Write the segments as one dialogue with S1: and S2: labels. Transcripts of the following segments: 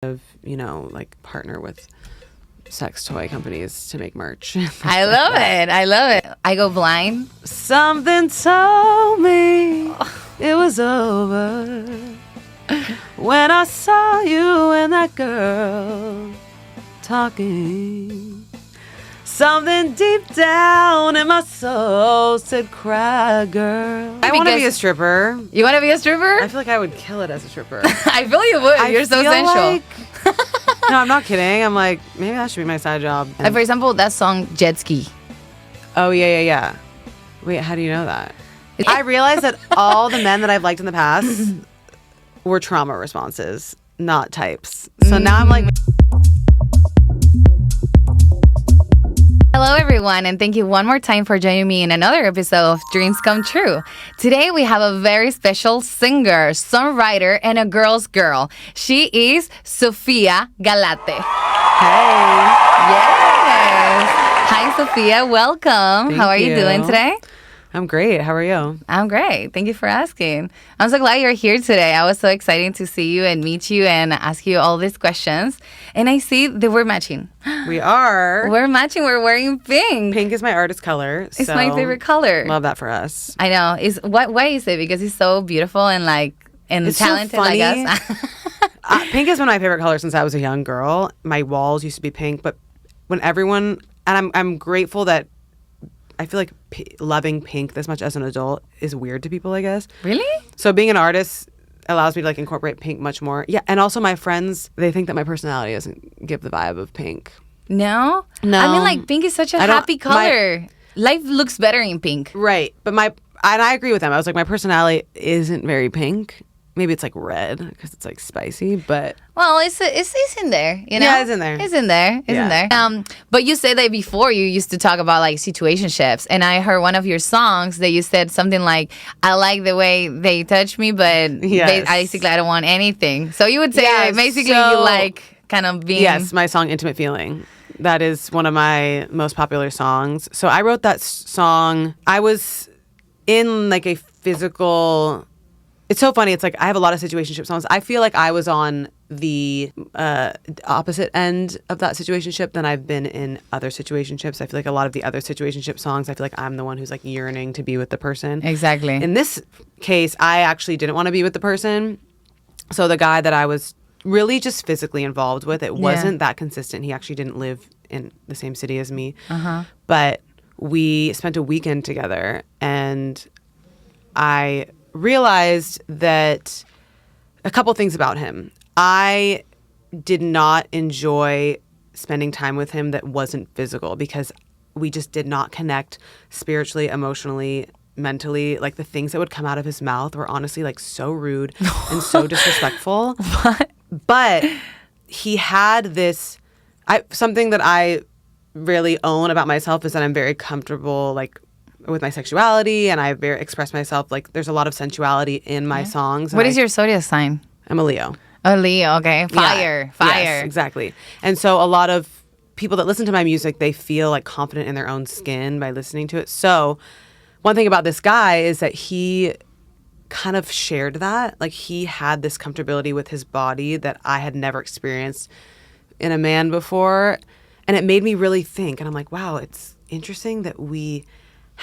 S1: of, like partner with sex toy companies to make merch.
S2: I love it. I go blind.
S1: Something told me it was over when I saw you and that girl talking. Something deep down in my soul said, cry, girl. I want to be a stripper.
S2: You want to be a stripper?
S1: I feel like I would kill it as a stripper.
S2: I feel you would. You're so sensual.
S1: No, I'm not kidding. I'm like, maybe that should be my side job.
S2: Like, for example, that song, Jet Ski.
S1: Oh, yeah. Wait, how do you know that? I realized that all the men that I've liked in the past were trauma responses, not types. So now I'm like...
S2: Hello, everyone, and thank you one more time for joining me in another episode of Dreams Come True. Today, we have a very special singer, songwriter, and a girl's girl. She is Sophia Galate.
S1: Hey.
S2: Yes. Hi, Sophia. Welcome. How are you doing today?
S1: I'm great. How are you?
S2: I'm great. Thank you for asking. I'm so glad you're here today. I was so excited to see you and meet you and ask you all these questions. And I see that we're matching.
S1: We are.
S2: We're matching. We're wearing pink.
S1: Pink is my artist color.
S2: It's my favorite color.
S1: Love that for us.
S2: I know. Why is it? Because it's so beautiful and
S1: it's
S2: talented,
S1: so funny.
S2: I guess.
S1: Pink has been my favorite color since I was a young girl. My walls used to be pink, but when everyone, and I'm grateful that I feel like loving pink this much as an adult is weird to people, I guess.
S2: Really?
S1: So being an artist allows me to incorporate pink much more. Yeah, and also my friends, they think that my personality doesn't give the vibe of pink.
S2: No?
S1: No.
S2: I mean, pink is such a happy color. Life looks better in pink.
S1: Right. But and I agree with them. I was like, my personality isn't very pink. Maybe it's red because it's spicy, but
S2: well, it's in there, you know.
S1: Yeah, it's in there.
S2: It's in there. But you said that before you used to talk about situationships, and I heard one of your songs that you said something like, "I like the way they touch me, but basically I don't want anything." So you would say basically you like kind of being.
S1: Yes, my song "Intimate Feeling." That is one of my most popular songs. So I wrote that song. I was in a physical. It's so funny. It's I have a lot of situationship songs. I feel like I was on the opposite end of that situationship than I've been in other situationships. I feel like a lot of the other situationship songs, I feel like I'm the one who's yearning to be with the person.
S2: Exactly.
S1: In this case, I actually didn't want to be with the person. So the guy that I was really just physically involved with, it wasn't that consistent. He actually didn't live in the same city as me. But we spent a weekend together, and I realized that a couple things about him. I did not enjoy spending time with him that wasn't physical because we just did not connect spiritually, emotionally, mentally. The things that would come out of his mouth were honestly so rude and so disrespectful.
S2: What?
S1: But he had this, something that I really own about myself is that I'm very comfortable with my sexuality, and I express myself there's a lot of sensuality in my songs.
S2: What is your zodiac sign?
S1: I'm a Leo.
S2: Oh, Leo. Okay, fire.
S1: Yes, exactly. And so a lot of people that listen to my music, they feel confident in their own skin by listening to it. So one thing about this guy is that he kind of shared that. He had this comfortability with his body that I had never experienced in a man before, and it made me really think. And I'm like, wow, it's interesting that we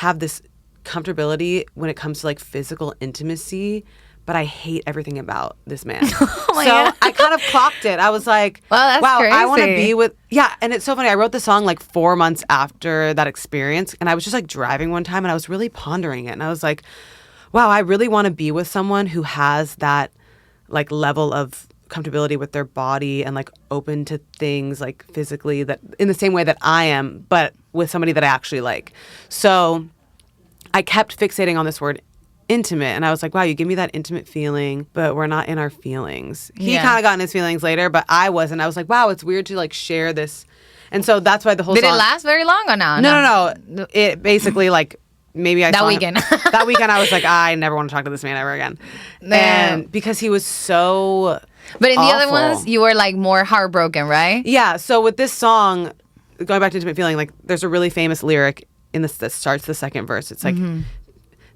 S1: have this comfortability when it comes to physical intimacy, but I hate everything about this man.
S2: God.
S1: I kind of clocked it. I was like,
S2: well, that's
S1: wow,
S2: crazy.
S1: I want to be with, and it's so funny. I wrote the song 4 months after that experience, and I was just driving one time, and I was really pondering it, and I was like, wow, I really want to be with someone who has that level of comfortability with their body and open to things physically, that in the same way that I am, but with somebody that I actually like. So I kept fixating on this word intimate, and I was like, wow, you give me that intimate feeling, but we're not in our feelings. He kind of got in his feelings later, but I wasn't. I was like, wow, it's weird to share this. And so that's why the whole
S2: Did
S1: song...
S2: it last very long or no?
S1: No. It basically maybe I
S2: that
S1: saw
S2: weekend.
S1: That weekend I was like, I never want to talk to this man ever again. And because he was so
S2: But in
S1: awful.
S2: the other ones, you were more heartbroken, right?
S1: Yeah. So with this song, going back to Intimate Feeling, there's a really famous lyric that starts the second verse. It's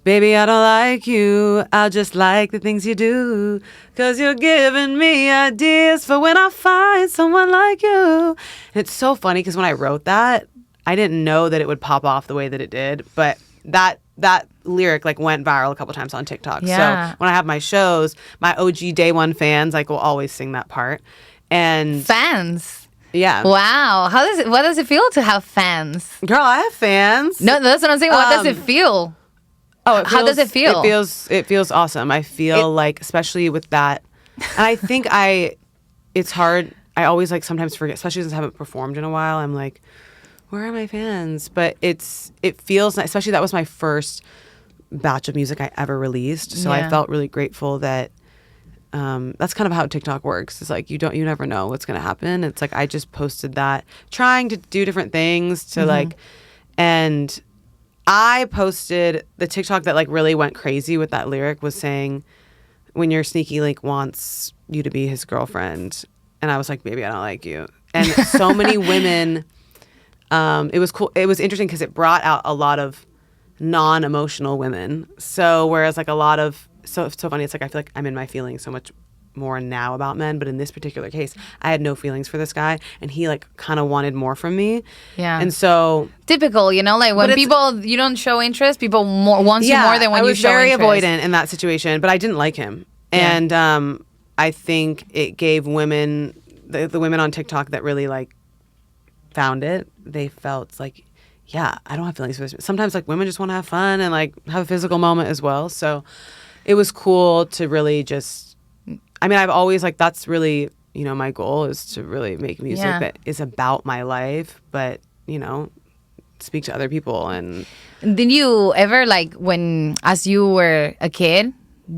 S1: Baby, I don't like you. I just like the things you do. 'Cause you're giving me ideas for when I find someone like you. And it's so funny because when I wrote that, I didn't know that it would pop off the way that it did. But that lyric like went viral a couple times on TikTok.
S2: Yeah.
S1: So when I have my shows, my OG day one fans like will always sing that part. And
S2: fans.
S1: Yeah.
S2: Wow. What does it feel to have fans?
S1: Girl, I have fans.
S2: No, that's what I'm saying. What does it feel? How does it feel?
S1: It feels awesome. I feel like, especially with that, and I think it's hard. I always like sometimes forget, especially since I haven't performed in a while. I'm like, where are my fans? But it feels nice, especially that was my first batch of music I ever released. So I felt really grateful that that's kind of how TikTok works. It's like you never know what's gonna happen. It's like I just posted that, trying to do different things to like, and I posted the TikTok that like really went crazy with that lyric was saying, when your sneaky link wants you to be his girlfriend, and I was like, baby, I don't like you. And so many women, it was cool. It was interesting because it brought out a lot of non-emotional women. So whereas like a lot of so funny, it's like I feel like I'm in my feelings so much more now about men, but in this particular case I had no feelings for this guy and he like kind of wanted more from me. And so
S2: typical, you know, like when people you don't show interest, people want you more than when you show interest.
S1: I was very avoidant in that situation, but I didn't like him. And I think it gave women the women on TikTok that really like found it, they felt like, yeah, I don't have feelings for this. Sometimes like women just want to have fun and like have a physical moment as well. So it was cool to really just, I mean, I've always like, that's really, you know, my goal is to really make music that is about my life, but, you know, speak to other people. And
S2: did you ever like as you were a kid,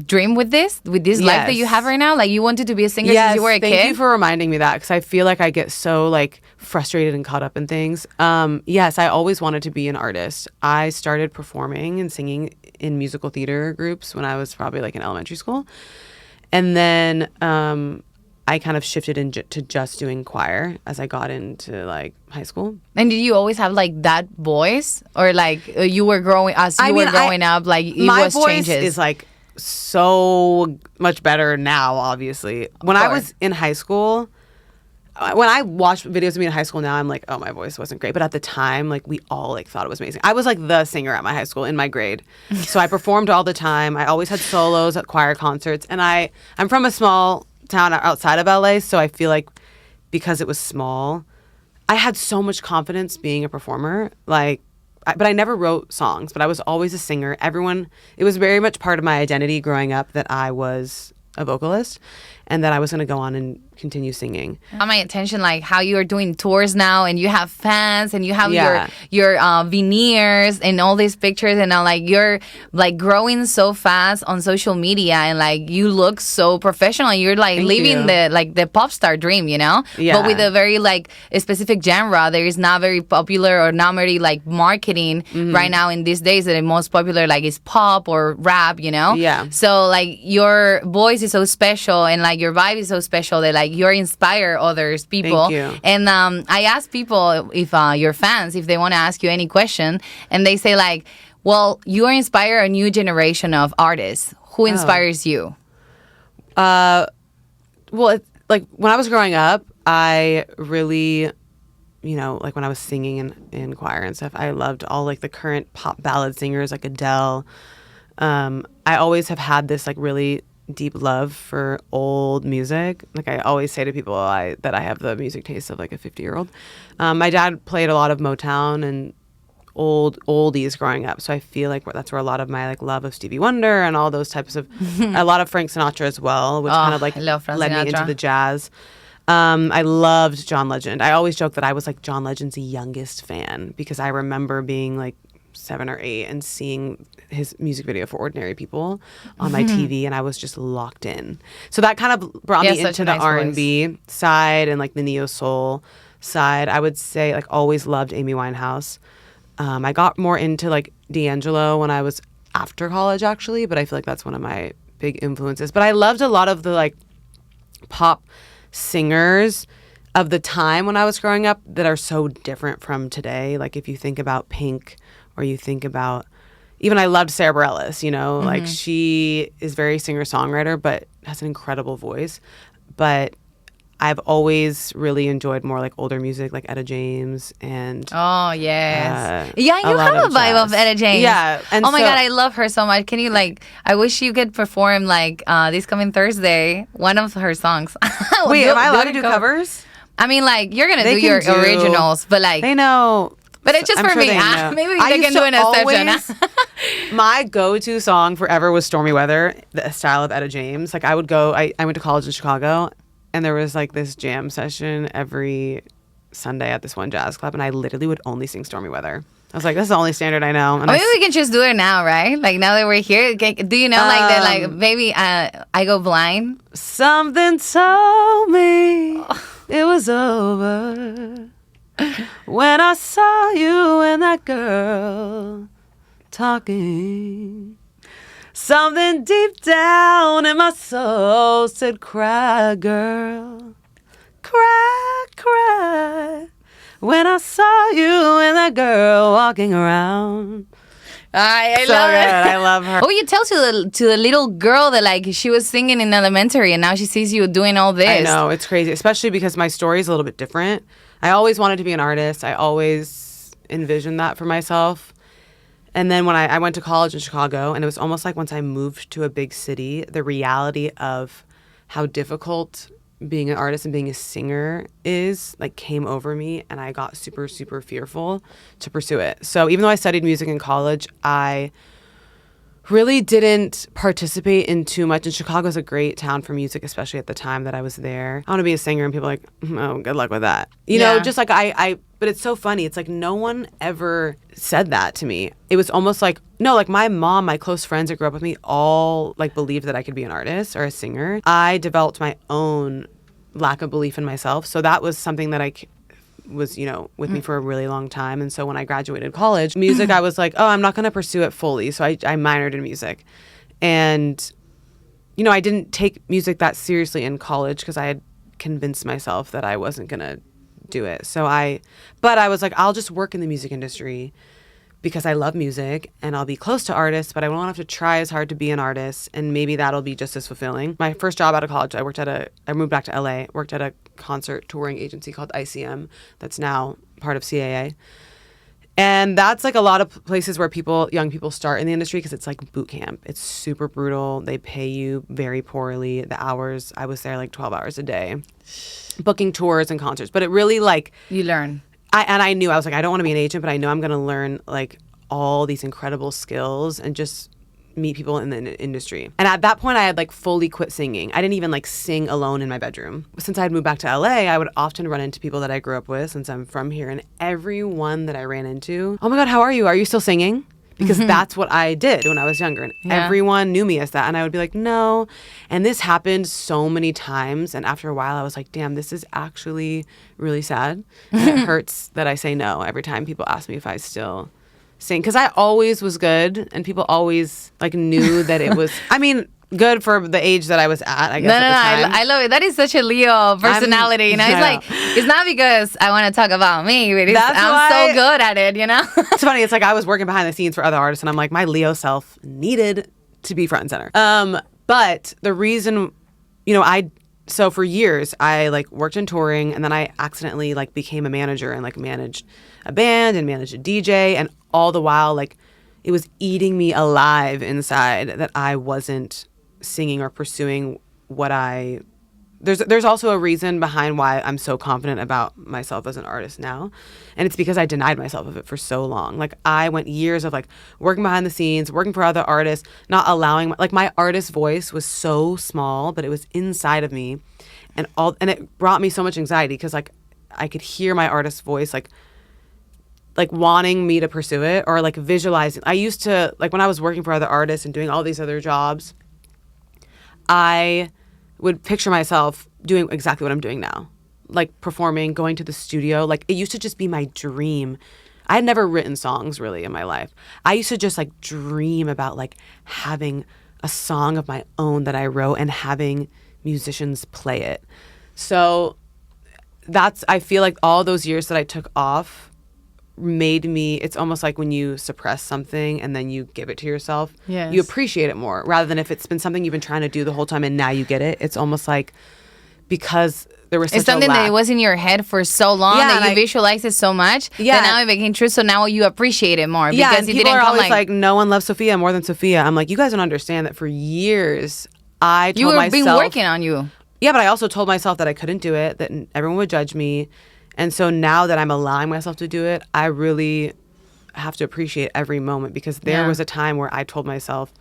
S2: dream with this life that you have right now? Like you wanted to be a singer since you were a kid?
S1: Thank you for reminding me that, because I feel like I get so like frustrated and caught up in things. Yes, I always wanted to be an artist. I started performing and singing in musical theater groups when I was probably like in elementary school. And then I kind of shifted into just doing choir as I got into like high school.
S2: And did you always have like that voice, or like you were growing up, like it
S1: my
S2: was
S1: voice
S2: changes?
S1: Is like so much better now, obviously. When I was in high school, when I watch videos of me in high school now, I'm like, oh, my voice wasn't great. But at the time, like we all like thought it was amazing. I was like the singer at my high school in my grade. So I performed all the time. I always had solos at choir concerts. And I'm from a small town outside of LA. So I feel like because it was small, I had so much confidence being a performer. Like, but I never wrote songs, but I was always a singer. It was very much part of my identity growing up that I was a vocalist and that I was going to go on and continue singing.
S2: Got my attention, like how you are doing tours now and you have fans and you have your veneers and all these pictures, and now like you're like growing so fast on social media and like you look so professional. You're like living the pop star dream, you know? But with a very like a specific genre that is not very popular or not very like marketing right now in these days. That the most popular like is pop or rap, you know? So like your voice is so special and like your vibe is so special that like you're inspire others people.
S1: Thank you.
S2: And I ask people if your fans, if they want to ask you any question, and they say like, well, you inspire a new generation of artists. Who inspires you?
S1: Well, like when I was growing up, I really, you know, like when I was singing in choir and stuff, I loved all like the current pop ballad singers like Adele. I always have had this like really deep love for old music. Like I always say to people that I have the music taste of like a 50-year-old. My dad played a lot of Motown and oldies growing up, so I feel like that's where a lot of my like love of Stevie Wonder and all those types of a lot of Frank Sinatra as well, which kind of like led me into the jazz. I loved John Legend. I always joke that I was like John Legend's youngest fan because I remember being like 7 or 8 and seeing his music video for Ordinary People on my TV, and I was just locked in. So that kind of brought me into the R&B side and like the neo soul side. I would say like always loved Amy Winehouse. I got more into like D'Angelo when I was after college actually, but I feel like that's one of my big influences. But I loved a lot of the like pop singers of the time when I was growing up that are so different from today. Like if you think about Pink, or you think about even I loved Sarah Bareilles, like she is very singer-songwriter, but has an incredible voice. But I've always really enjoyed more like older music, like Etta James and
S2: oh yes, you have a vibe of Etta James.
S1: Yeah,
S2: and oh my god, I love her so much. Can you I wish you could perform this coming Thursday one of her songs.
S1: Wait, am I allowed to do covers?
S2: I mean, you're gonna do your originals, but
S1: they know.
S2: But it's just for me. Maybe they can do an exception.
S1: My go-to song forever was Stormy Weather, the style of Etta James. Like I would go. I went to college in Chicago. And there was this jam session every Sunday at this one jazz club, and I literally would only sing Stormy Weather. I was like, this is the only standard I know. And
S2: maybe we can just do it now, right? Now that we're here, do you know that maybe I Go Blind?
S1: Something told me it was over when I saw you and that girl talking. Something deep down in my soul said, cry, girl, cry, cry, when I saw you and that girl walking around.
S2: I
S1: so
S2: love
S1: good.
S2: it.
S1: I love her.
S2: What would you tell to the little girl that she was singing in elementary and now she sees you doing all this?
S1: I know, it's crazy, especially because my story is a little bit different. I always wanted to be an artist. I always envisioned that for myself. And then when I went to college in Chicago, and it was almost like once I moved to a big city, the reality of how difficult being an artist and being a singer is, came over me, and I got super, super fearful to pursue it. So even though I studied music in college, I really didn't participate in too much. And Chicago's a great town for music, especially at the time that I was there. I want to be a singer, and people are like, oh, good luck with that. You know, just but it's so funny. It's no one ever said that to me. It was almost my mom, my close friends that grew up with me all believed that I could be an artist or a singer. I developed my own lack of belief in myself. So that was something that I was, with me for a really long time. And so when I graduated college, music, I was like, oh, I'm not going to pursue it fully. So I minored in music. And, I didn't take music that seriously in college because I had convinced myself that I wasn't going to do it. But I was like, I'll just work in the music industry because I love music and I'll be close to artists, but I won't have to try as hard to be an artist, and maybe that'll be just as fulfilling. My first job out of college, I moved back to LA, worked at a concert touring agency called ICM that's now part of CAA. And that's a lot of places where young people start in the industry because it's boot camp. It's super brutal. They pay you very poorly. The hours, I was there 12 hours a day, booking tours and concerts. But it really
S2: you learn.
S1: I knew, I was I don't want to be an agent, but I know I'm going to learn all these incredible skills and just meet people in the industry. And at that point I had fully quit singing. I didn't even sing alone in my bedroom. Since I had moved back to LA, I would often run into people that I grew up with since I'm from here, and everyone that I ran into, oh my God, how are you? Are you still singing? Because that's what I did when I was younger, and everyone knew me as that, and I would be like, no. And this happened so many times, and after a while I was like, damn, this is actually really sad. And it hurts that I say no every time people ask me if I still sing, because I always was good, and people always knew that it was, I mean, good for the age that I was at, I guess.
S2: I love it. That is such a Leo personality. It's not because I want to talk about me, but I'm so good at it,
S1: It's funny. It's I was working behind the scenes for other artists, and I'm my Leo self needed to be front and center. But the reason, so for years I worked in touring, and then I accidentally became a manager and managed a band and managed a DJ, and all the while it was eating me alive inside that I wasn't singing or pursuing what there's also a reason behind why I'm so confident about myself as an artist now, and it's because I denied myself of it for so long. I went years of working behind the scenes, working for other artists, not allowing my artist voice was so small, but it was inside of me, and it brought me so much anxiety because I could hear my artist voice wanting me to pursue it, or visualizing. I used to when I was working for other artists and doing all these other jobs, I would picture myself doing exactly what I'm doing now, performing, going to the studio. It used to just be my dream. I had never written songs really in my life. I used to just dream about having a song of my own that I wrote and having musicians play it. So I feel all those years that I took off made me, it's almost like when you suppress something and then you give it to yourself,
S2: Yes.
S1: you appreciate it more rather than if it's been something you've been trying to do the whole time and now you get it. It's almost like because there was such
S2: it's something
S1: a lack.
S2: that was in your head for so long that you visualized it so much that now it became true. So now you appreciate it more because
S1: and
S2: it
S1: people
S2: didn't
S1: are
S2: come
S1: always like, no one loves Sophia more than Sophia. I'm like, you guys don't understand that for years I told myself,
S2: been working on you.
S1: Yeah, but I also told myself that I couldn't do it, that everyone would judge me. And so now that I'm allowing myself to do it, I really have to appreciate every moment because there was a time where I told myself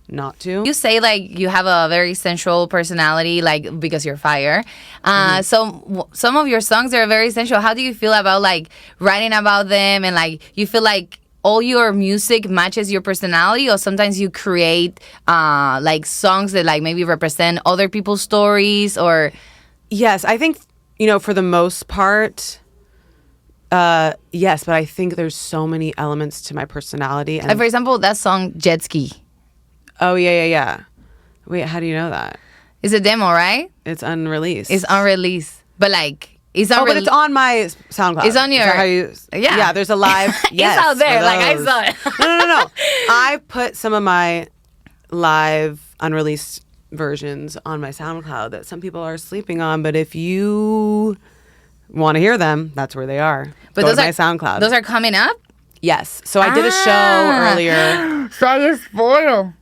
S1: not to.
S2: You say like you have a very sensual personality, like because you're fire. So some of your songs are very sensual. How do you feel about like writing about them and like you feel like all your music matches your personality, or sometimes you create like songs that like maybe represent other people's stories? Or
S1: yes, I think for the most part, yes, but I think there's so many elements to my personality. And
S2: for example, that song Jet Ski.
S1: Oh yeah. Wait, how do you know that?
S2: It's a demo, right?
S1: It's unreleased.
S2: It's unreleased, but like.
S1: But it's on my SoundCloud.
S2: It's on your...
S1: Yeah, there's a live... Yes,
S2: it's out there. Like, I saw it.
S1: No. I put some of my live unreleased versions on my SoundCloud that some people are sleeping on. But if you want to hear them, that's where they are.
S2: But
S1: Go
S2: those
S1: to
S2: are
S1: my SoundCloud.
S2: Those are coming up?
S1: Yes. So I did a show earlier.
S2: Sorry to spoil.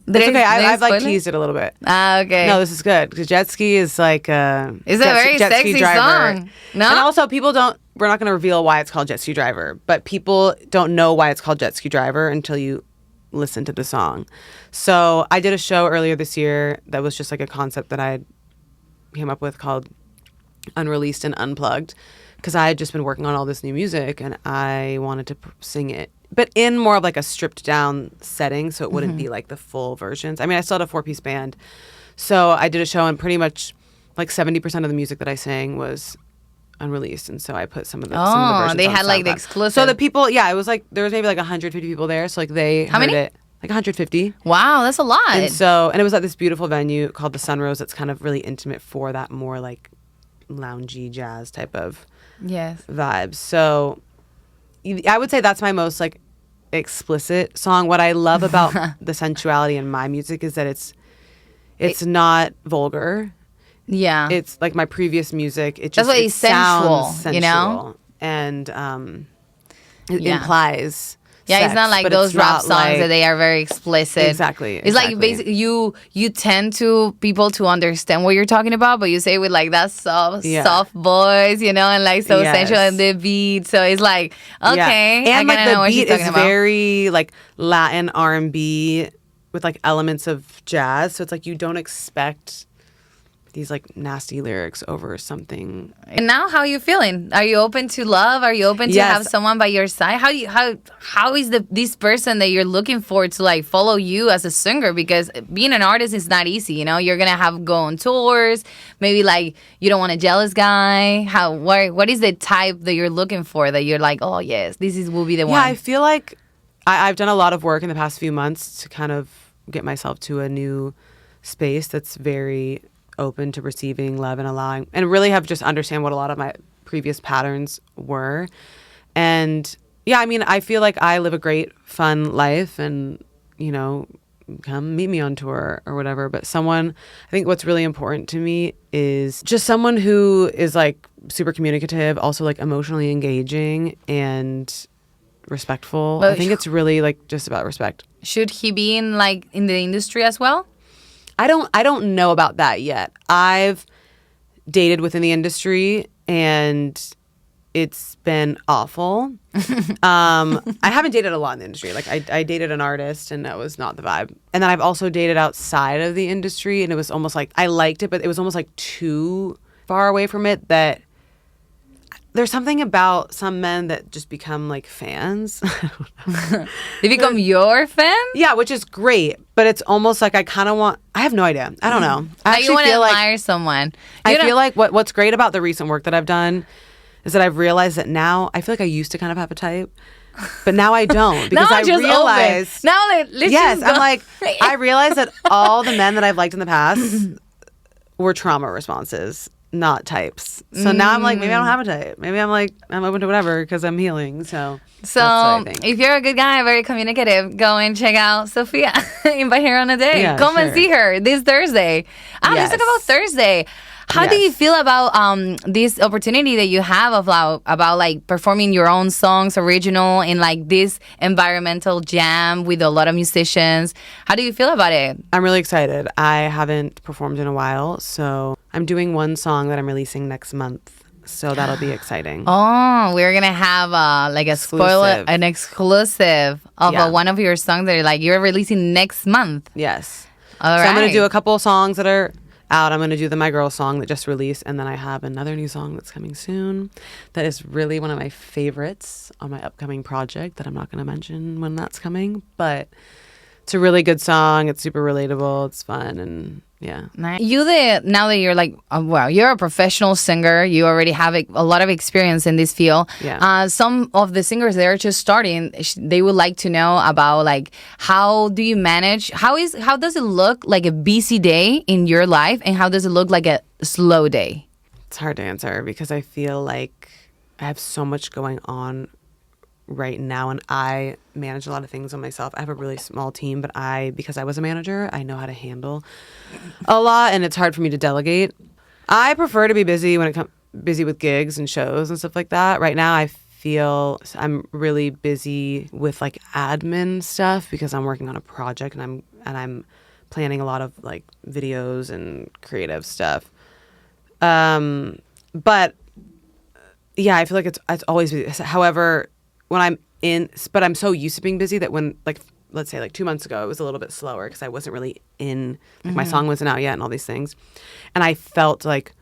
S1: It's okay. I've like teased it a little bit.
S2: Okay.
S1: No, this is good because Jet Ski is like
S2: it's a very sexy song. No,
S1: and also people don't. We're not going to reveal why it's called Jet Ski Driver, but people don't know why it's called Jet Ski Driver until you listen to the song. So I did a show earlier this year that was just like a concept that I came up with called Unreleased and Unplugged because I had just been working on all this new music and I wanted to sing it. But in more of like a stripped down setting, so it wouldn't be like the full versions. I mean, I still had a 4-piece band. So I did a show and pretty much like 70% of the music that I sang was unreleased. And so I put some of the versions
S2: they
S1: on
S2: had like
S1: SoundCloud.
S2: the exclusive.
S1: So the people, it was like, there was maybe like 150 people there. So like they
S2: How
S1: heard
S2: many?
S1: it. Like 150.
S2: Wow, that's a lot.
S1: And it was at this beautiful venue called the Sunrose. It's kind of really intimate for that more like loungy jazz type of vibes. So I would say that's my most like explicit song. What I love about the sensuality in my music is that it's not vulgar.
S2: Yeah.
S1: It's like my previous music. It
S2: that's
S1: just
S2: why it's sensual,
S1: sensual,
S2: you know?
S1: And it implies
S2: sex,
S1: it's
S2: not like those rap songs that they are very explicit.
S1: Exactly.
S2: It's like basically you tend to people to understand what you're talking about, but you say it with like that soft voice, and like so sensual and the beat. So it's like, okay.
S1: And
S2: I
S1: like
S2: know
S1: the beat is
S2: about.
S1: very like Latin R&B with like elements of jazz. So it's like you don't expect these like nasty lyrics over something.
S2: And now, how are you feeling? Are you open to love? Are you open to have someone by your side? How is this person that you're looking for to like follow you as a singer? Because being an artist is not easy. You're gonna go on tours. Maybe like you don't want a jealous guy. What is the type that you're looking for that you're like, oh yes, will be the one?
S1: Yeah, I feel like I've done a lot of work in the past few months to kind of get myself to a new space that's very open to receiving love and allowing, and really have just understand what a lot of my previous patterns were. And I mean, I feel like I live a great fun life and come meet me on tour or whatever, but I think what's really important to me is just someone who is like super communicative, also like emotionally engaging and respectful. I think it's really like just about respect.
S2: Should he be in the industry as well?
S1: I don't know about that yet. I've dated within the industry and it's been awful. I haven't dated a lot in the industry. Like I dated an artist and that was not the vibe. And then I've also dated outside of the industry and it was almost like I liked it, but it was almost like too far away from it that there's something about some men that just become like fans.
S2: They become your fan?
S1: Yeah, which is great. But it's almost like I have no idea. I don't know. I
S2: you want to admire someone.
S1: I feel like what's great about the recent work that I've done is that I've realized that now I feel like I used to kind of have a type. But now I don't because I realized.
S2: Now let's just go.
S1: I'm like, I realized that all the men that I've liked in the past were trauma responses. not types. So now I'm like, maybe I don't have a type. Maybe I'm like, I'm open to whatever because I'm healing. So that's what I think.
S2: If you're a good guy, very communicative, go and check out Sophia. Invite her on a date.
S1: Yeah,
S2: Come and see her this Thursday. Let's talk about Thursday. How do you feel about this opportunity that you have about like performing your own songs, original, in like this environmental jam with a lot of musicians? How do you feel about it?
S1: I'm really excited. I haven't performed in a while, so I'm doing one song that I'm releasing next month. So that'll be exciting.
S2: Oh, we're gonna have like a spoiler, an exclusive of one of your songs that you're releasing next month.
S1: Yes.
S2: All right.
S1: I'm gonna do a couple of songs that are out. I'm going to do the My Girl song that just released, and then I have another new song that's coming soon that is really one of my favorites on my upcoming project that I'm not going to mention when that's coming, but it's a really good song. It's super relatable. It's fun, and yeah.
S2: Nice. Now that you're like, you're a professional singer. You already have a lot of experience in this field.
S1: Yeah.
S2: Some of the singers that are just starting, they would like to know about like, how do you manage? How does it look like a busy day in your life, and how does it look like a slow day?
S1: It's hard to answer because I feel like I have so much going on right now, and I manage a lot of things on myself. I have a really small team, but because I was a manager, I know how to handle a lot, and it's hard for me to delegate. I prefer to be busy when it comes busy with gigs and shows and stuff like that. Right now, I feel I'm really busy with like admin stuff because I'm working on a project, and I'm planning a lot of like videos and creative stuff. But yeah, I feel like it's always busy. However, but I'm so used to being busy that when, like, let's say like 2 months ago, it was a little bit slower because I wasn't really my song wasn't out yet and all these things. And I felt like,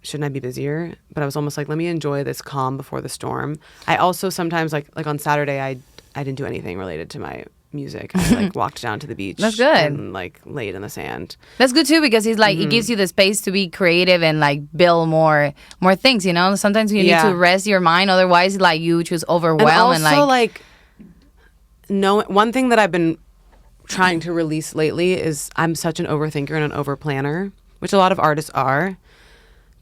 S1: shouldn't I be busier? But I was almost like, let me enjoy this calm before the storm. I also sometimes like on Saturday, I didn't do anything related to my music. I like walked down to the beach.
S2: That's good.
S1: And like laid in the sand.
S2: That's good too, because it's like it gives you the space to be creative and like build more things. You know, sometimes you need to rest your mind. Otherwise, like you just overwhelm
S1: and also one thing that I've been trying to release lately is I'm such an overthinker and an overplanner, which a lot of artists are,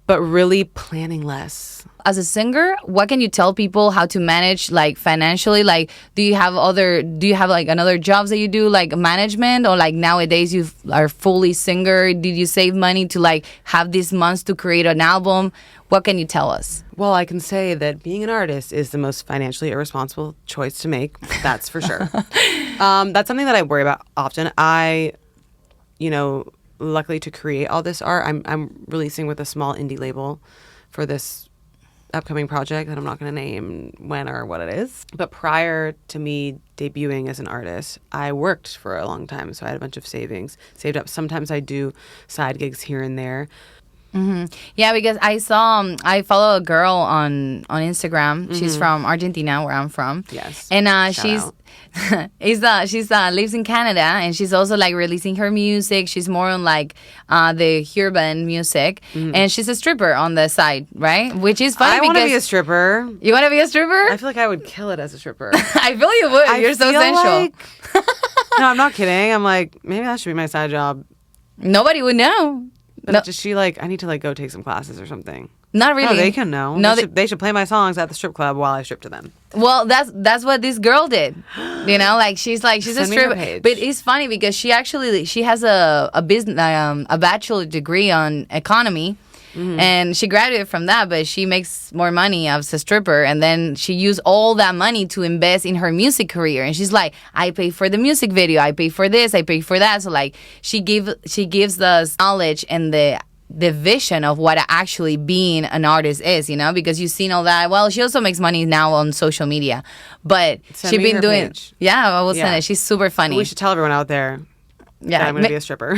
S1: but really planning less.
S2: As a singer, what can you tell people how to manage like financially? Like, do you have like another jobs that you do, like management, or like nowadays you are fully singer? Did you save money to like have these months to create an album? What can you tell us?
S1: Well, I can say that being an artist is the most financially irresponsible choice to make. That's for sure. That's something that I worry about often. Luckily to create all this art, I'm releasing with a small indie label for this upcoming project that I'm not going to name when or what it is. But prior to me debuting as an artist, I worked for a long time, so I had a bunch of savings saved up. Sometimes I do side gigs here and there.
S2: Mm-hmm. Yeah, because I follow a girl on Instagram. She's from Argentina, where I'm from.
S1: Yes.
S2: And she lives in Canada, and she's also like releasing her music. She's more on like the urban music, and she's a stripper on the side, right? Which is funny.
S1: I want to be a stripper.
S2: You want to be a stripper?
S1: I feel like I would kill it as a stripper.
S2: I feel you would. You're so sensual.
S1: No, I'm not kidding. I'm like, maybe that should be my side job.
S2: Nobody would know.
S1: But does she like? I need to like go take some classes or something.
S2: Not really.
S1: No, they can know. No, they should play my songs at the strip club while I strip to them.
S2: Well, that's what this girl did. You know, like she's a stripper. But it's funny because she has a business a bachelor degree on economy. And she graduated from that, but she makes more money as a stripper, and then she used all that money to invest in her music career. And she's like, I pay for the music video, I pay for this, I pay for that. So like she gives us knowledge and the vision of what actually being an artist is, you know, because you've seen all that. Well, she also makes money now on social media, but she's been doing page. Yeah, I will send it. She's super funny.
S1: We should tell everyone out there. Yeah, I'm going to be a stripper.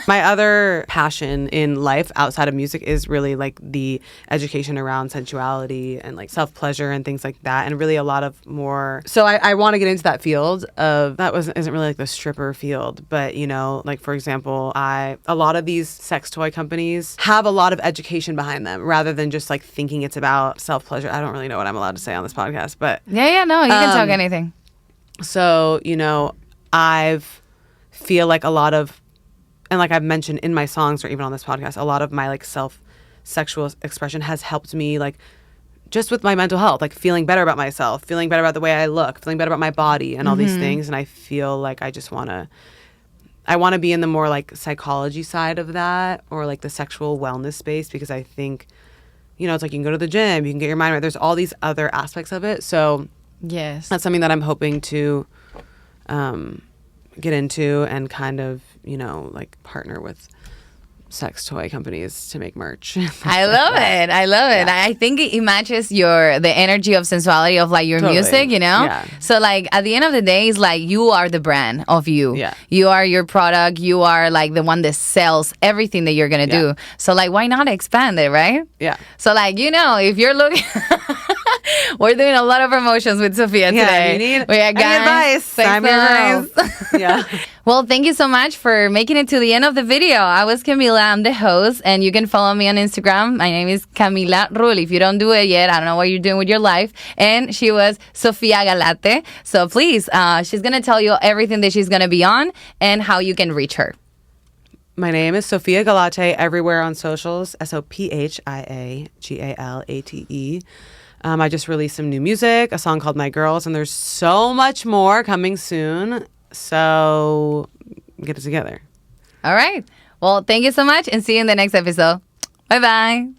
S1: My other passion in life outside of music is really like the education around sensuality and like self-pleasure and things like that, and really a lot of more. So I want to get into that field of isn't really like the stripper field, but you know, like for example, a lot of these sex toy companies have a lot of education behind them rather than just like thinking it's about self-pleasure. I don't really know what I'm allowed to say on this podcast, but
S2: no, you can talk anything.
S1: So, you know, feel like a lot of, and like I've mentioned in my songs or even on this podcast, a lot of my like sexual expression has helped me, like, just with my mental health, like feeling better about myself, feeling better about the way I look, feeling better about my body and all these things. And I feel like I just want to be in the more like psychology side of that, or like the sexual wellness space, because I think, you know, it's like you can go to the gym, you can get your mind right. There's all these other aspects of it. So
S2: yes,
S1: that's something that I'm hoping to get into and kind of, you know, like partner with sex toy companies to make merch.
S2: I love it. I love it. I think it matches the energy of sensuality of like your music, you know?
S1: Yeah.
S2: So like at the end of the day, it's like you are the brand of you.
S1: Yeah.
S2: You are your product. You are like the one that sells everything that you're going to do. So like why not expand it, right?
S1: Yeah.
S2: So like, you know, if you're looking... We're doing a lot of promotions with Sophia today.
S1: You need
S2: we
S1: any advice. I'm your girl. Yeah.
S2: Well, thank you so much for making it to the end of the video. I was Camila. I'm the host, and you can follow me on Instagram. My name is Camila Rul. If you don't do it yet, I don't know what you're doing with your life. And she was Sophia Galate. So please, she's going to tell you everything that she's going to be on and how you can reach her.
S1: My name is Sophia Galate everywhere on socials. SOPHIA GALATE. I just released some new music, a song called My Girls, and there's so much more coming soon. So get it together.
S2: All right. Well, thank you so much, and see you in the next episode. Bye-bye.